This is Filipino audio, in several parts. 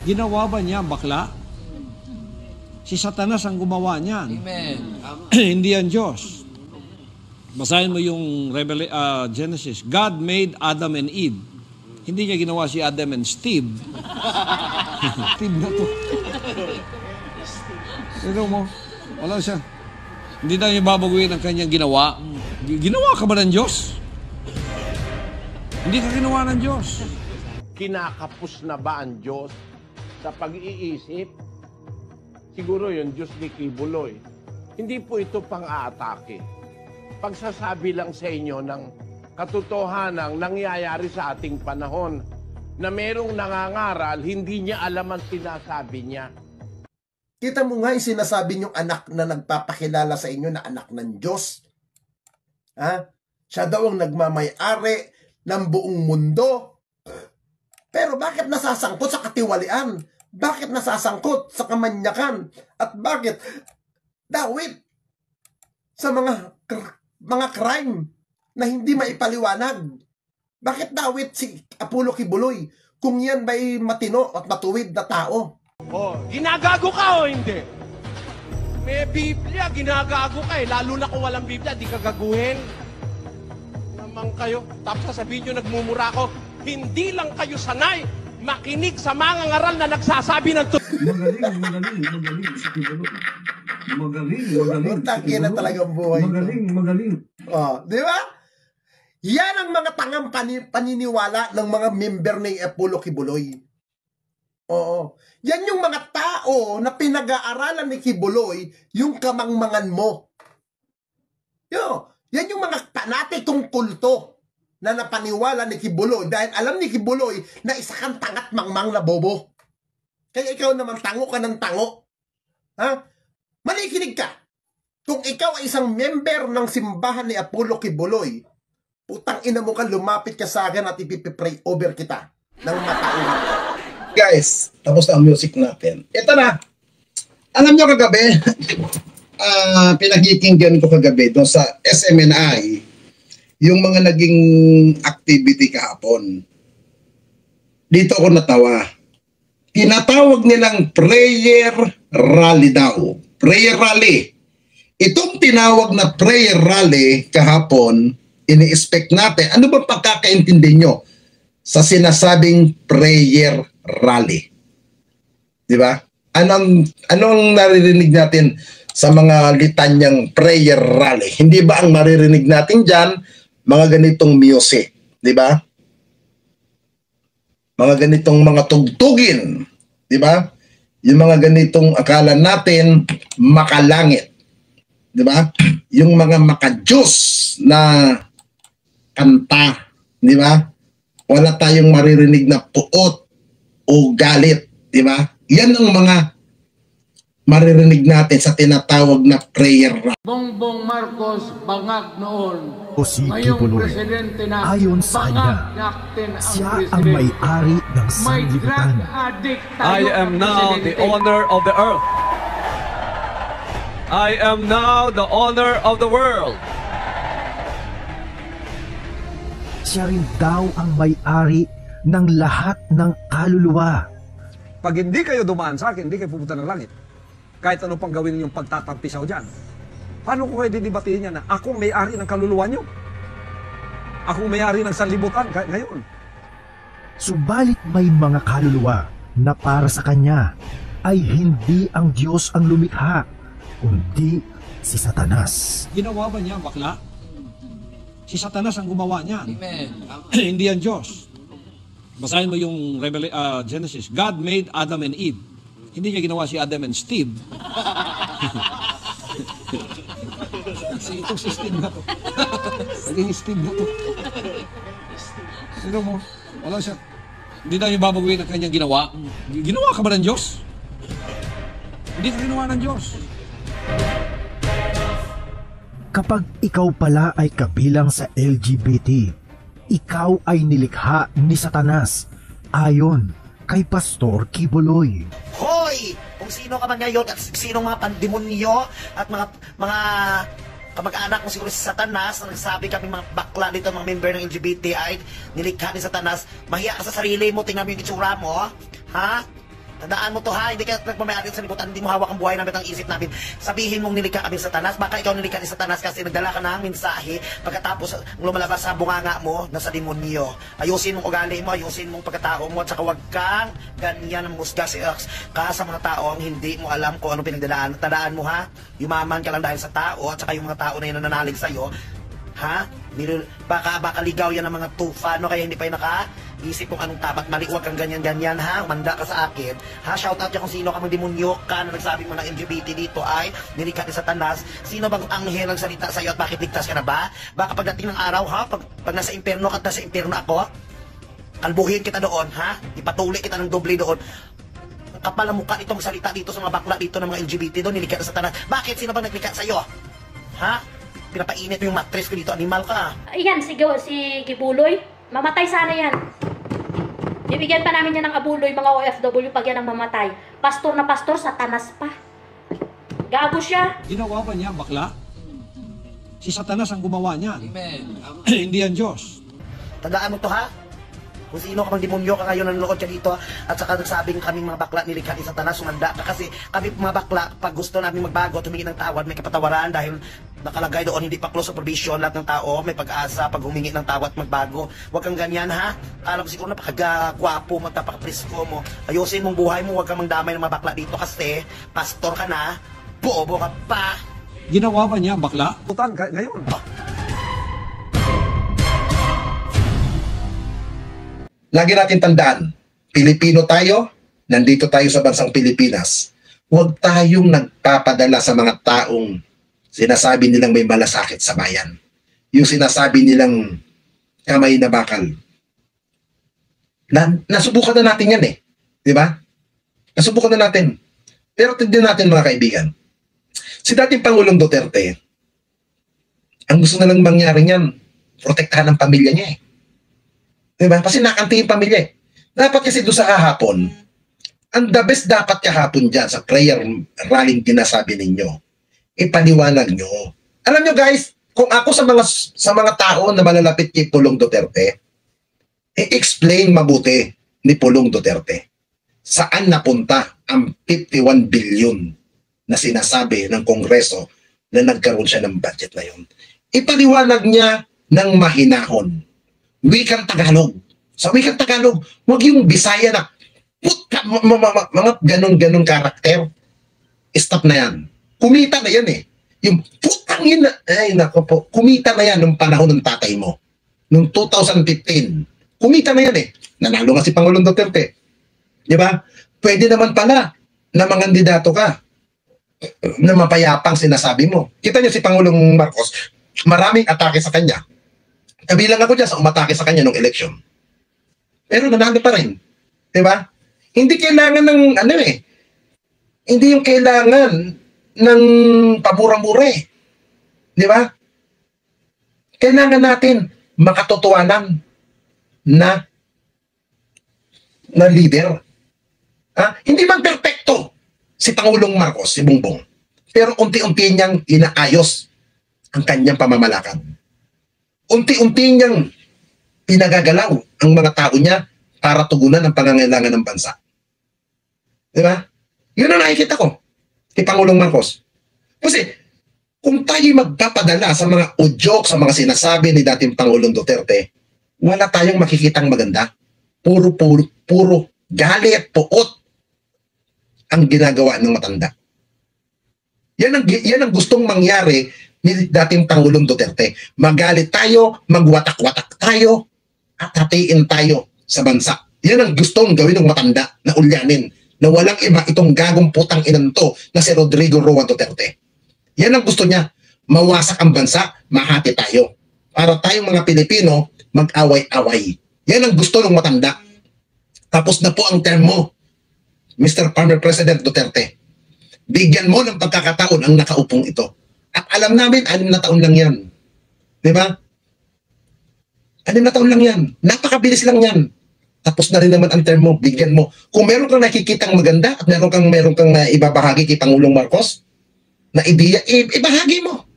Ginawa ba niya bakla? Si Satanas ang gumawa niyan. Amen. Hindi yan Diyos. Basahin mo yung Genesis. God made Adam and Eve. Hindi niya ginawa si Adam and Steve. Steve na to. Pero mo, wala siya. Hindi na niya babaguhin ang kanyang ginawa. Ginawa ka ba ng Diyos? Hindi ka ginawa ng Diyos. Kinakapos na ba ang Diyos sa pag-iisip? Siguro yun, Diyos ni Kibuloy. Hindi po ito pang-aatake. Pagsasabi lang sa inyo ng katotohanang nangyayari sa ating panahon na merong nangangaral, hindi niya alam ang sinasabi niya. Kita mo nga yung sinasabi niyong anak na nagpapakilala sa inyo na anak ng Diyos. Ha? Siya daw ang nagmamay-ari ng buong mundo. Pero bakit nasasangkot sa katiwalian? Bakit nasasangkot sa kamanyakan? At bakit dawit sa mga crime na hindi maipaliwanag? Bakit dawit si Apollo Kibuloy kung yan ba'y matino at matuwid na tao? Oh, ginagago ka o hindi? May Biblia, ginagago ka eh. Lalo na kung walang Biblia, di ka gaguhin. Naman kayo. Tapos sasabihin nyo, nagmumura ako. Hindi lang kayo sanay makinig sa mga ngaral na nagsasabi ng Magaling si Kibuloy. Magaling. Taki na talagang buhay. Magaling. Oh, di ba? Yan ang mga tangang paniniwala ng mga member ng Apollo Kibuloy. Oo. Yan yung mga tao na pinag-aaralan ni Kibuloy, yung kamangmangan mo. Yan yung mga panatikong kulto na napaniwala ni Kibuloy dahil alam ni Kibuloy na isa kang tangat mangmang na bobo. Kaya ikaw naman tango ka ng tango. Ha? Malikinig ka. Kung ikaw ay isang member ng simbahan ni Apollo Kibuloy, putang ina mo ka, lumapit ka sa akin at ipipray over kita ng matauhan. Guys, tapos na ang music natin. Ito na. Alam nyo kagabi, pinakikinggan ko kagabi doon sa SMNI, yung mga naging activity kahapon. Dito ako natawa. Tinatawag nilang prayer rally daw. Prayer rally. Itong tinawag na prayer rally kahapon, ini-expect natin. Ano ba pagkakaintindi nyo sa sinasabing prayer rally? Di ba? Anong naririnig natin sa mga litanyang prayer rally? Hindi ba ang maririnig natin dyan mga ganitong music, di ba? Mga ganitong mga tugtugin, di ba? Yung mga ganitong akala natin makalangit, di ba? Yung mga makajus na kanta, di ba? Wala tayong maririnig na puot o galit, di ba? Yan ang mga maririnig natin sa tinatawag na prayer rally. Bongbong Marcos bangag noon. O si Kibuloy, ayon sa kanya, siya ang may-ari ng sanlibutan. I am now the owner of the earth. I am now the owner of the world. Siya rin daw ang may-ari ng lahat ng kaluluwa. Pag hindi kayo dumaan sa akin, hindi kayo pupunta ng langit. Kahit ano pang gawin ninyong pagtatampisaw dyan. Paano ko kayo didibatiin niya na ako may-ari ng kaluluwa niyo? Ako may-ari ng sanlibutan ngayon. Subalit may mga kaluluwa na para sa kanya ay hindi ang Diyos ang lumikha, kundi si Satanas. Ginawa ba niya bakla? Si Satanas ang gumawa niyan. Amen. Hindi yan Diyos. Basahin mo yung Genesis. God made Adam and Eve. Hindi niya ginawa si Adam and Steve. Itong si Steve na to. Naging Steve na to. Sino mo? Wala siya. Hindi na niyo babaguhin ang kanyang ginawa. Ginawa ka ba ng Diyos? Hindi ka ginawa ng Diyos. Kapag ikaw pala ay kabilang sa LGBT, ikaw ay nilikha ni Satanas ayon kay Pastor Kibuloy. Hoy Hoy! Kung sino ka man ngayon at sino mga pandemonyo at mga kamag-anak mo siguro si Satanas na nagsabi kami mga bakla dito, mga member ng LGBT ay nilikha ni Satanas. Mahiya ka sa sarili mo, tingnan mo yung itsura mo, ha? Tandaan mo to ha, hindi ka nagmamayari sa libutan, hindi mo hawak ang buhay namin, ang isip namin. Sabihin mong nilikha kami sa Satanas, baka ikaw nilikha ni Satanas kasi nagdala ka ng mensahe pagkatapos lumalabas sa bunganga mo na sa demonyo. Ayusin mong ugali mo, ayusin mong pagkatao mo, at saka huwag kang ganyan ang musga ka sa mga tao ang hindi mo alam kung ano pinagdadaan. Tandaan mo ha, yumaman ka lang dahil sa tao at saka yung mga tao na yun na nanalig sa'yo, ha? Baka ligaw yan ng mga tufa, no? Kaya hindi pa yung naka-isip kung anong tapat mali. Huwag kang ganyan-ganyan, ha? Manda ka sa akin, ha? Shout out yan kung sino ka mang demonyo ka na nagsabi mo na LGBT dito ay nilikha ni Satanas. Sino bang anghel ang salita sa'yo at bakit ligtas ka na ba? Baka pagdating ng araw, ha? Pag nasa impyerno ka at nasa impyerno ako, kalbuhin kita doon, ha? Ipatuloy kita ng doble doon. Kapal ang mukha itong salita dito sa mga bakla dito ng mga LGBT doon, nilikha ni Satanas. Bakit? Sino bang naglikha sa'yo? Ha? Pinapainit mo yung mattress ko dito, animal ka. Ayan, si Gibuloy. Mamatay sana yan. Bibigyan pa namin yan ng abuloy, mga OFW, pag yan ang mamatay. Pastor na pastor, Satanas pa. Gago siya. Ginawa ba niya bakla? Si Satanas ang gumawa niya. Amen. Hindi yan Diyos. Tandaan mo to ha? Kung sino ka mang demonyo ka ngayon, nanonood ka dito, at saka nagsabing kaming mga bakla nilikha ni Satanas, sumanda ka kasi kami mga bakla, pag gusto namin magbago, tumingin ng tawad, may kapatawaran dahil nakalagay doon, hindi pa close supervision, lahat ng tao, may pag-asa, pag humingi ng tawad, magbago. Huwag kang ganyan ha? Alam ko siguro napakagwapo mo, napakapresko mo. Ayusin mong buhay mo, huwag kang mangdamay ng mga bakla dito kasi pastor ka na, bobo ka pa. Ginawa ba niya bakla? Tutan ngayon. Lagi natin tandaan, Pilipino tayo, nandito tayo sa bansang Pilipinas. Huwag tayong nagpapadala sa mga taong sinasabi nilang may malasakit sa bayan. Yung sinasabi nilang kamay na bakal. Nasubukan na natin yan eh. Di ba? Nasubukan na natin. Pero tignan natin mga kaibigan. Si dating Pangulong Duterte, ang gusto na lang mangyari niyan, protektahan ang pamilya niya eh. Diba? Kasi nakanti yung pamilya eh. Dapat kasi doon sa kahapon, ang the best dapat kahapon dyan sa prayer rallying dinasabi ninyo, ipaliwanag nyo. Alam nyo guys, kung ako sa mga tao na malalapit kay Pulong Duterte, i-explain mabuti ni Pulong Duterte saan napunta ang 51 billion na sinasabi ng Kongreso na nagkaroon siya ng budget na yun. Ipaliwanag niya ng mahinahon. Wikang Tagalog. Sa wikang Tagalog, huwag yung Bisaya na mga ganun-ganun karakter. Stop na yan. Kumita na yan eh. Yung putangin na, ay nako po, kumita na yan nung panahon ng tatay mo. Nung 2015. Kumita na yan eh. Nanalo nga si Pangulong Duterte. Di ba? Pwede naman pala na mga kandidato ka na mapayapang sinasabi mo. Kita niyo si Pangulong Marcos, maraming atake sa kanya. Kabilang ako dyan sa umatake sa kanya nung eleksyon. Pero nanalo pa rin. Diba? Hindi kailangan ng ano eh. Hindi yung kailangan ng pamura-mura eh. Diba? Kailangan natin makatotohanan na leader. Hindi man perfecto si Pangulong Marcos, si Bongbong. Pero unti-unti niyang inaayos ang kanyang pamamalakad. Unti-unti niyang pinagagalaw ang mga tao niya para tugunan ang pangangailangan ng bansa. Diba? Yun ang nakikita ko kay Pangulong Marcos. Kasi kung tayo magpapadala sa mga udyok, sa mga sinasabi ni dating Pangulong Duterte, wala tayong makikitang maganda. Puro galit, puot ang ginagawa ng matanda. Yan ang gustong mangyari ni dating Pangulong Duterte. Magalit tayo, magwatak-watak tayo, at hatiin tayo sa bansa. Yan ang gustong gawin ng matanda na ulyanin, na walang iba itong gagong putang inanto na si Rodrigo Roa Duterte. Yan ang gusto niya, mawasak ang bansa, mahati tayo. Para tayong mga Pilipino, mag-away-away. Yan ang gusto ng matanda. Tapos na po ang term mo, Mr. Former President Duterte. Bigyan mo ng pagkakataon ang nakaupong ito. At alam namin, 6 na taon lang yan. Diba? 6 na taon lang yan. Napakabilis lang yan. Tapos na rin naman ang term mo, bigyan mo. Kung meron kang nakikitang maganda at meron kang ibabahagi kay Pangulong Marcos, na ideya, ibahagi mo.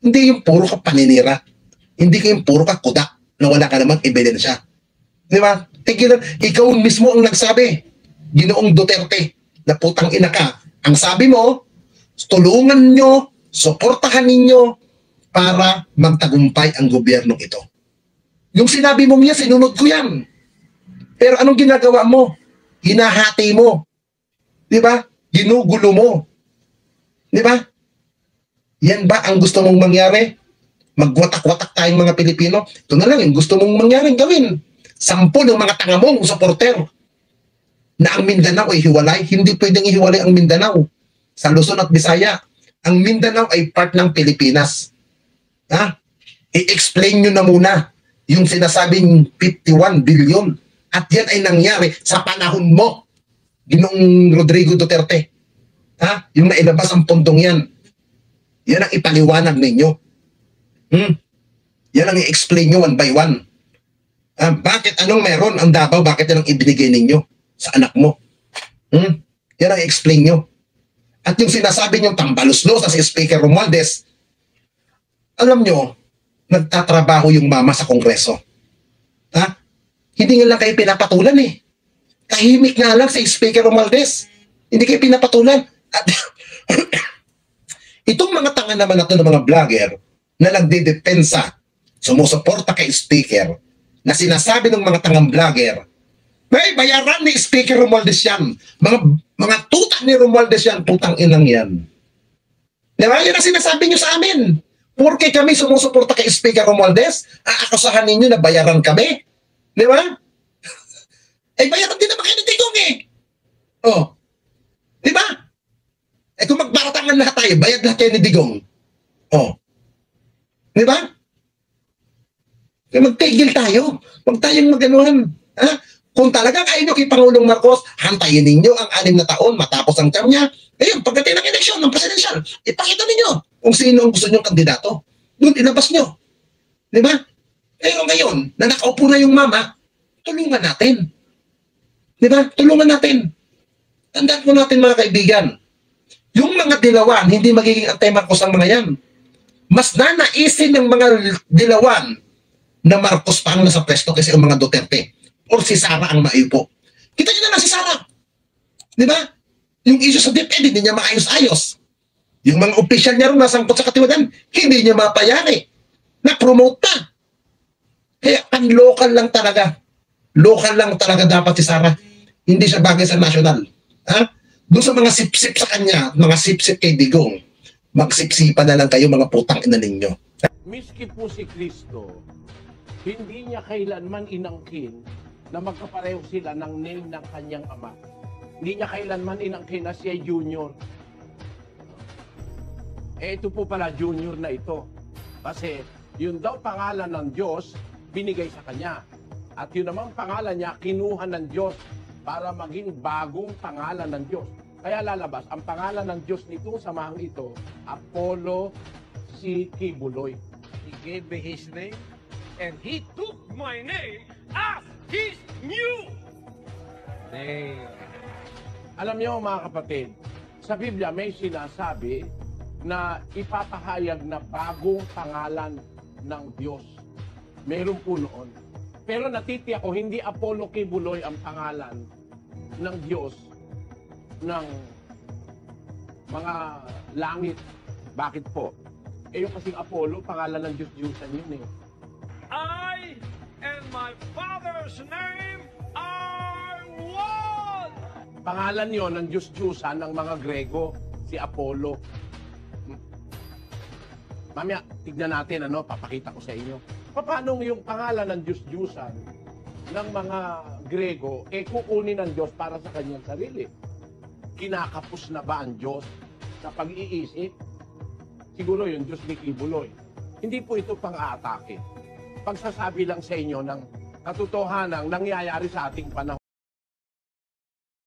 Hindi yung puro ka paninira. Hindi ka yung puro ka kuda na wala ka namang ebidensya. Di ba? Tigilan, ikaw mismo ang nagsabi, Ginoong Duterte, na putang ina ka. Ang sabi mo, tulungan nyo, suportahan ninyo para magtagumpay ang gobyernong ito. Yung sinabi mong yan, sinunod ko yan. Pero anong ginagawa mo? Hinahati mo. Di ba? Ginugulo mo. Di ba? Yan ba ang gusto mong mangyari? Magwatak-watak tayong mga Pilipino? Ito na lang yung gusto mong mangyaring gawin. 10 ng mga tanga mong supporter na ang Mindanao ay hiwalay. Hindi pwedeng ihiwalay ang Mindanao. Sa Luzon at Visaya, ang Mindanao ay part ng Pilipinas. Ha? I-explain nyo na muna yung sinasabing 51 billion. At yan ay nangyari sa panahon mo, Ginoong Rodrigo Duterte. Ha? Yung nailabas ang pondong yan. Yan ang ipaliwanag ninyo. Yan ang i-explain nyo one by one. Bakit anong meron ang Davao? Bakit yan ang ibinigay ninyo sa anak mo? Yan ang i-explain nyo. At yung sinasabi nyo tambaluslo sa si Speaker Romualdez, alam nyo, nagtatrabaho yung mama sa Kongreso. Ha? Hindi nga lang kayo pinapatulan eh. Tahimik nga lang sa Speaker Romualdez. Hindi kayo pinapatulan. At itong mga tanga naman na ito ng mga vlogger na nagdidepensa, sumusuporta kay Speaker, na sinasabi ng mga tangang vlogger, may bayaran ni Speaker Romualdez yan. Mga tuta ni Romualdez yan, putang inang yan. Diba? Yan ang sinasabi nyo sa amin. Porque kami sumusuporta kay Speaker Romualdez, aakusahan ninyo na bayaran kami. Di ba? Eh, bayaran din naman kayo ng Digong eh. Oh. Di ba? Eh, kung magbaratangan lahat tayo, bayad lahat kayo ni Digong. Oh. Di ba? Kaya magtigil tayo. Huwag tayong maganuhan. Ha? Kung talagang ayaw nyo kay Pangulong Marcos, hantayin ninyo ang 6 na taon matapos ang term niya. Ngayon, pagdating ng eleksyon ng presidential, ipakita ninyo kung sino ang gusto nyong kandidato. Doon, ilabas nyo. Di ba? Pero ngayon, na nakaupo na yung mama, tulungan natin. Di ba? Tulungan natin. Tandaan po natin mga kaibigan, yung mga dilawan, hindi magiging anti-Marcos ang mga yan. Mas nanaisin ng mga dilawan na Marcos pa ang nasa pwesto kasi ang mga Duterte. Or si Sara ang maiupo. Kita nyo na lang si Sara. Di ba? Yung issue sa DepEd, hindi niya maayos-ayos. Yung mga opisyal niya rin nasangkot sa katiwagan, hindi niya mapayari. Na-promote pa. Kaya ang local lang talaga. Local lang talaga dapat si Sara. Hindi siya bagay sa national. Ha? Doon sa mga sip-sip sa kanya, mga sip-sip kay Digong, magsipsipan na lang kayo mga putang ina ninyo. Miski po si Kristo, hindi niya kailanman inangkin na magkapareho sila ng name ng kanyang ama. Hindi niya kailanman inangkin na siya junior. Eh ito po pala junior na ito. Kasi yun daw pangalan ng Diyos, binigay sa kanya. At yun namang pangalan niya, kinuha ng Diyos para maging bagong pangalan ng Diyos. Kaya lalabas, ang pangalan ng Diyos nitong samahang ito, Apollo C. Kibuloy. He gave me his name, and he took my name as his new name. Alam niyo mga kapatid, sa Biblia may sinasabi na ipapahayag na bagong pangalan ng Diyos. Meron po noon. Pero natitiyak ko, hindi Apollo Kibuloy ang pangalan ng Diyos ng mga langit. Bakit po? Eh yung kasing Apollo, pangalan ng Diyos-Diyusan yun eh. I and my Father's name are one. Pangalan yon ng Diyos-Diyusan ng mga Grego, si Apollo. Mamaya, tignan natin, papakita ko sa inyo. Paano yung pangalan ng Diyos-Diyusan ng mga Grego, kukunin ng Diyos para sa kanyang sarili? Kinakapos na ba ang Diyos sa pag-iisip? Siguro yung Diyos ni Kibuloy. Hindi po ito pang-aatake. Pagsasabi lang sa inyo ng katotohanan nangyayari sa ating panahon.